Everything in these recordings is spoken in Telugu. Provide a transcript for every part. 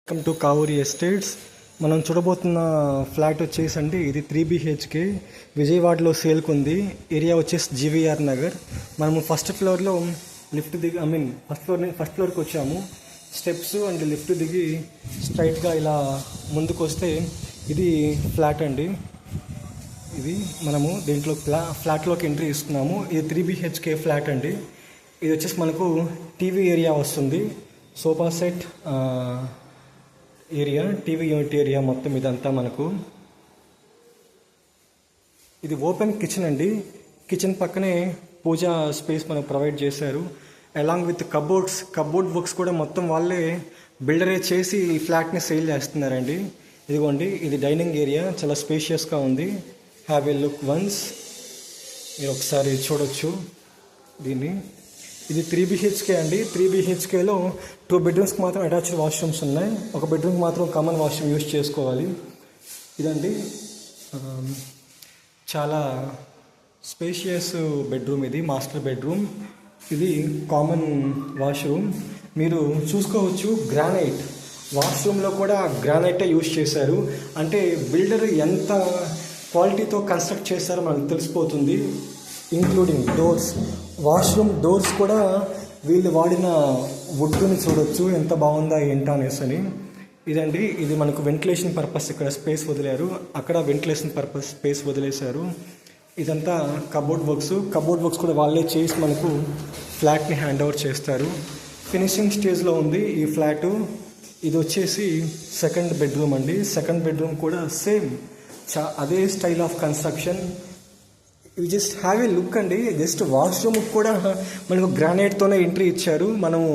Welcome to Kavuri estates. మనం చూడబోతున్న ఫ్లాట్ వచ్చేసండి ఇది 3 BHK విజయవాడలో సేల్కి ఉంది. ఏరియా వచ్చేసి జీవీఆర్ నగర్. మనము ఫస్ట్ ఫ్లోర్లో లిఫ్ట్ దిగి ఫస్ట్ ఫ్లోర్కి వచ్చాము. స్టెప్స్ అండ్ లిఫ్ట్ దిగి స్ట్రైట్గా ఇలా ముందుకు వస్తే ఇది ఫ్లాట్ అండి. ఇది మనము దీంట్లో ఫ్లాట్లోకి ఎంట్రీ ఇస్తున్నాము. ఇది 3 BHK ఫ్లాట్ అండి. ఇది వచ్చేసి మనకు టీవీ ఏరియా వస్తుంది, sofa set area, TV unit area, మొత్తం ఇదంతా మనకు. ఇది ఓపెన్ కిచెన్ అండి. కిచెన్ పక్కనే పూజా స్పేస్ మనకు ప్రొవైడ్ చేశారు. అలాంగ్ విత్ కబోర్డ్ వర్క్స్ కూడా మొత్తం వాళ్ళే బిల్డరే చేసి ఈ ఫ్లాట్ని సేల్ చేస్తున్నారండి. ఇదిగోండి, ఇది డైనింగ్ ఏరియా, చాలా స్పేషియస్గా ఉంది. హ్యావ్ ఏ లుక్ వన్స్, మీరు ఒకసారి చూడొచ్చు దీన్ని. ఇది 3 BHK అండి. 3 BHKలో 2 బెడ్రూమ్స్కి మాత్రం అటాచ్డ్ వాష్రూమ్స్ ఉన్నాయి. ఒక బెడ్రూమ్కి మాత్రం కామన్ వాష్రూమ్ యూజ్ చేసుకోవాలి. ఇదండి చాలా స్పేషియస్ బెడ్రూమ్, ఇది మాస్టర్ బెడ్రూమ్. ఇది కామన్ వాష్రూమ్. మీరు చూసుకోవచ్చు, గ్రానైట్ వాష్రూమ్లో కూడా గ్రానైటే యూజ్ చేశారు. అంటే బిల్డర్ ఎంత క్వాలిటీతో కన్స్ట్రక్ట్ చేశారో మనకు తెలిసిపోతుంది. ఇంక్లూడింగ్ డోర్స్, వాష్రూమ్ డోర్స్ కూడా వీళ్ళు వాడిన వుడ్ని చూడొచ్చు ఎంత బాగుందా ఏంటా అనేసి. ఇదండి, ఇది మనకు వెంటిలేషన్ పర్పస్ ఇక్కడ స్పేస్ వదిలేరు, అక్కడ వెంటిలేషన్ పర్పస్ స్పేస్ వదిలేశారు. ఇదంతా కబోర్డ్ వర్క్స్ కూడా వాళ్ళే చేసి మనకు ఫ్లాట్ని హ్యాండ్ ఓవర్ చేస్తారు. ఫినిషింగ్ స్టేజ్లో ఉంది ఈ ఫ్లాటు. ఇది వచ్చేసి సెకండ్ బెడ్రూమ్ అండి. సెకండ్ బెడ్రూమ్ కూడా సేమ్ అదే స్టైల్ ఆఫ్ కన్స్ట్రక్షన్. ఇవి జస్ట్ హ్యావ్ ఏ లుక్ అండి. జస్ట్ వాష్రూమ్ కూడా మనకు గ్రానైట్తోనే ఎంట్రీ ఇచ్చారు. మనము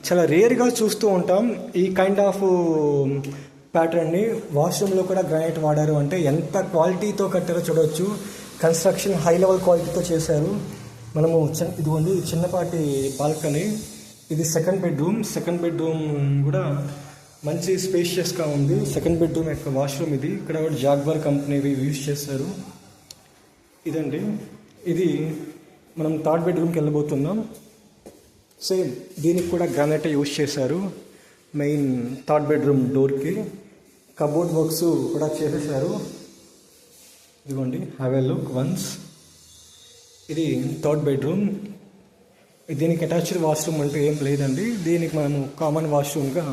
చాలా రేర్గా చూస్తూ ఉంటాం ఈ కైండ్ ఆఫ్ ప్యాటర్న్ని. వాష్రూమ్లో కూడా గ్రానైట్ వాడారు అంటే ఎంత క్వాలిటీతో కట్టారో చూడవచ్చు. కన్స్ట్రక్షన్ హై లెవెల్ క్వాలిటీతో చేశారు. మనము ఇదిగోండి చిన్నపాటి బాల్కనీ. ఇది సెకండ్ బెడ్రూమ్ కూడా మంచి స్పేషియస్గా ఉంది. సెకండ్ బెడ్రూమ్ యొక్క వాష్రూమ్ ఇది. ఇక్కడ కూడా జాగ్వార్ కంపెనీ యూజ్ చేశారు. ఇదండి, ఇది మనం థర్డ్ బెడ్రూమ్కి వెళ్ళబోతున్నాం. సేమ్ దీనికి కూడా గ్రానైట్ యూజ్ చేశారు. మెయిన్ థర్డ్ బెడ్రూమ్ డోర్కి కబోర్డ్ వర్క్స్ కూడా చేసేసారు. ఇదిగోండి, హ్యావ్ ఏ లుక్ వన్స్. ఇది థర్డ్ బెడ్రూమ్. దీనికి అటాచ్డ్ వాష్రూమ్ అంటే ఏం లేదండి. దీనికి మనము కామన్ వాష్రూమ్గా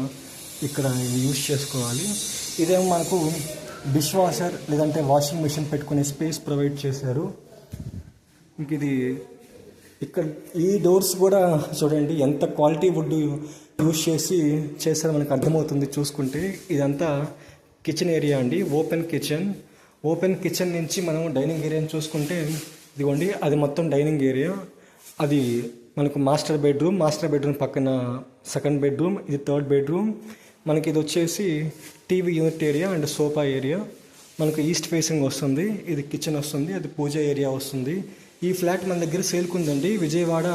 ఇక్కడ యూజ్ చేసుకోవాలి. ఇదేమో మనకు డిష్ వాషర్ లేదంటే వాషింగ్ మిషన్ పెట్టుకునే స్పేస్ ప్రొవైడ్ చేశారు. ఇంక ఇది ఇక్కడ ఈ డోర్స్ కూడా చూడండి ఎంత క్వాలిటీ వుడ్ యూజ్ చేశారో మనకు అర్థమవుతుంది చూసుకుంటే. ఇదంతా కిచెన్ ఏరియా అండి, ఓపెన్ కిచెన్ నుంచి మనం డైనింగ్ ఏరియాని చూసుకుంటే ఇదిగోండి, అది మొత్తం డైనింగ్ ఏరియా. అది మనకు మాస్టర్ బెడ్రూమ్ పక్కన సెకండ్ బెడ్రూమ్, ఇది థర్డ్ బెడ్రూమ్. మనకి ఇది వచ్చేసి TV unit area and sofa area. మనకు ఈస్ట్ ఫేసింగ్ వస్తుంది. ఇది కిచెన్ వస్తుంది, అది పూజ ఏరియా వస్తుంది. ఈ ఫ్లాట్ మన దగ్గర సేల్కుందండి. విజయవాడ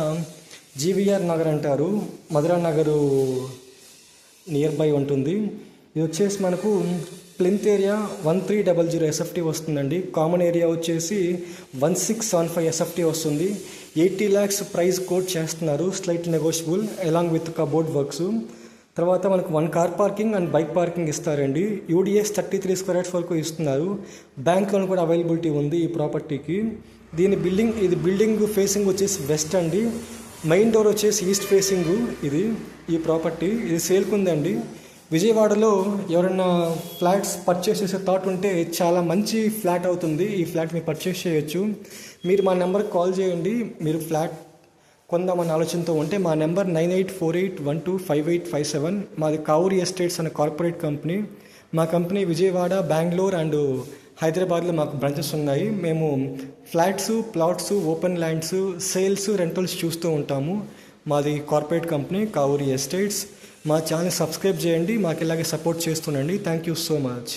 జీవీఆర్ నగర్ అంటారు, మధురా నగరు నియర్ బై ఉంటుంది. ఇది వచ్చేసి మనకు ప్లింత్ ఏరియా 1300 SFT వస్తుందండి. కామన్ ఏరియా వచ్చేసి 1675 SFT వస్తుంది. 80 lakhs ప్రైస్ కోట్ చేస్తున్నారు, slight negotiable along with cupboard works. తర్వాత మనకు 1 car parking and bike parking ఇస్తారండి. UDS 33 square yards వరకు ఇస్తున్నారు. బ్యాంక్ లోన్ కూడా అవైలబిలిటీ ఉంది ఈ ప్రాపర్టీకి. ఇది బిల్డింగ్ ఫేసింగ్ వచ్చేసి వెస్ట్ అండి. మెయిన్ డోర్ వచ్చేసి ఈస్ట్ ఫేసింగ్. ఈ ప్రాపర్టీ ఇది సేల్కుందండి. విజయవాడలో ఎవరైనా ఫ్లాట్స్ పర్చేస్ చేసే థాట్ ఉంటే చాలా మంచి ఫ్లాట్ అవుతుంది. ఈ ఫ్లాట్ మీరు పర్చేస్ చేయొచ్చు. మీరు మా నెంబర్కి కాల్ చేయండి. మీరు ఫ్లాట్ కొందామన్న ఆలోచనతో ఉంటే మా నెంబర్ 9848125857. మాది కావూరి ఎస్టేట్స్ అనే కార్పొరేట్ కంపెనీ. మా కంపెనీ విజయవాడ, బెంగళూరు అండ్ హైదరాబాద్లో మాకు బ్రాంచెస్ ఉన్నాయి. మేము flats, plots, open lands, sales, rentals చూస్తూ ఉంటాము. మాది కార్పొరేట్ కంపెనీ కావూరి ఎస్టేట్స్. మా ఛానల్ సబ్స్క్రైబ్ చేయండి. మాకు ఇలాగే సపోర్ట్ చేస్తుండండి. Thank you so much.